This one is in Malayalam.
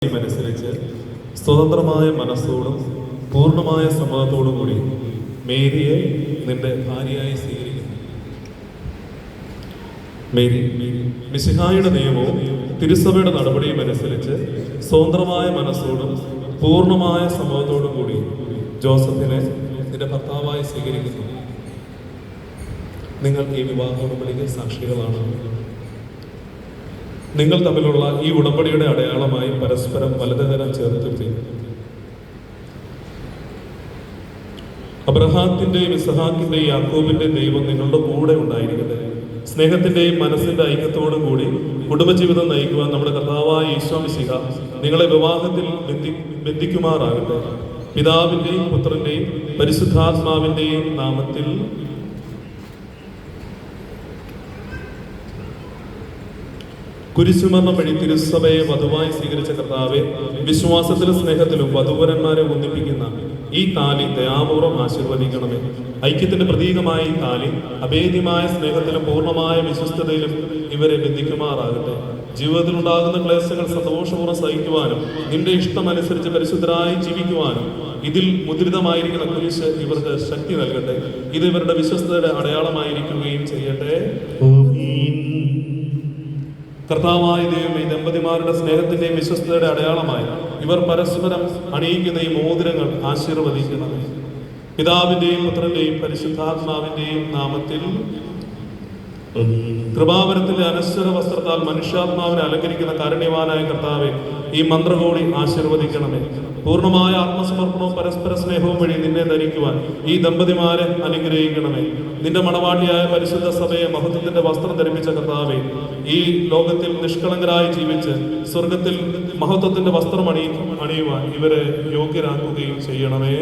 അനുസരിച്ച് സ്വതന്ത്രമായ മനസ്സോടും പൂർണ്ണമായ സമ്മതത്തോടും കൂടി മേരിയെ നിന്റെ ഭാര്യയായി സ്വീകരിക്കുന്നു. മേരി മിശിഹായുടെ നിയമവും തിരുസഭയുടെ നടപടിയും അനുസരിച്ച് സ്വതന്ത്രമായ മനസ്സോടും പൂർണ്ണമായ സമ്മതത്തോടും കൂടി ജോസഫിനെ നിന്റെ ഭർത്താവായി സ്വീകരിക്കുന്നു. നിങ്ങൾ ഈ വിവാഹ ഉടമ്പടിക്ക് സാക്ഷികളാണ്. നിങ്ങൾ തമ്മിലുള്ള ഈ ഉടമ്പടിയുടെ അടയാളമായി പരസ്പരം വലതുകരം ചേർത്ത് അബ്രഹാത്തിന്റെയും ഇസഹാക്കിന്റെയും യാക്കോബിന്റെയും ദൈവം നിങ്ങളുടെ കൂടെ ഉണ്ടായിരിക്കട്ടെ. സ്നേഹത്തിന്റെയും മനസ്സിന്റെ ഐക്യത്തോടും കൂടി കുടുംബജീവിതം നയിക്കുവാൻ നമ്മുടെ കർത്താവായ ഈശോ മിശിഹ നിങ്ങളെ വിവാഹത്തിൽ ബന്ധിക്കുമാറാകട്ടെ. പിതാവിന്റെയും പുത്രന്റെയും പരിശുദ്ധാത്മാവിന്റെയും നാമത്തിൽ. കുരിശുമരണം വഴി തിരുസഭയെ വധുവായി സ്വീകരിച്ച കർത്താവെ, വിശ്വാസത്തിലും സ്നേഹത്തിലും വധൂവരന്മാരെ ഒന്നിപ്പിക്കുന്ന ഈ താലി ദയാപൂർവം ആശീർവദിക്കണമേ. ഐക്യത്തിന്റെ പ്രതീകമായ ഈ താലി അഭേദ്യമായ സ്നേഹത്തിലും പൂർണ്ണമായ വിശ്വസ്തതയിലും ഇവരെ ബന്ധിക്കുമാറാകട്ടെ. ജീവിതത്തിലുണ്ടാകുന്ന ക്ലേശങ്ങൾ സന്തോഷപൂർവ്വം സഹിക്കുവാനും നിന്റെ ഇഷ്ടമനുസരിച്ച് പരിശുദ്ധരായി ജീവിക്കുവാനും ഇതിൽ മുദ്രിതമായിരിക്കുന്ന കുരിശ് ഇവർക്ക് ശക്തി നൽകട്ടെ. ഇത് ഇവരുടെ വിശ്വസ്തയുടെ അടയാളമായിരിക്കുകയും ചെയ്യട്ടെ. കർത്താവായ ദൈവമേ, ദമ്പതിമാരുടെ സ്നേഹത്തിന്റെയും വിശ്വസ്തയുടെ അടയാളമായി ഇവർ പരസ്പരം അണിയിക്കുന്ന ഈ മോതിരങ്ങൾ ആശീർവദിക്കണമേ. പിതാവിന്റെയും പുത്രന്റെയും പരിശുദ്ധാത്മാവിന്റെയും നാമത്തിൽ. കൃപാവരത്തിന്റെ അനശ്വര വസ്ത്രത്താൽ മനുഷ്യാത്മാവിനെ അലങ്കരിക്കുന്ന കാരുണ്യവാനായ കർത്താവെ, ഈ മന്ത്രകോടി ആശീർവദിക്കണമേ. പൂർണ്ണമായ ആത്മസമർപ്പണവും പരസ്പര സ്നേഹവും വഴി നിന്നെ ധരിക്കുവാൻ ഈ ദമ്പതിമാരെ അനുഗ്രഹിക്കണമേ. നിന്റെ മണവാട്ടിയായ പരിശുദ്ധ സഭയെ മഹത്വത്തിന്റെ വസ്ത്രം ധരിപ്പിച്ച കർത്താവെ, ഈ ലോകത്തിൽ നിഷ്കളങ്കരായി ജീവിച്ച് സ്വർഗത്തിൽ മഹത്വത്തിന്റെ വസ്ത്രം അണിയുവാൻ ഇവരെ യോഗ്യരാക്കുകയും ചെയ്യണമേ.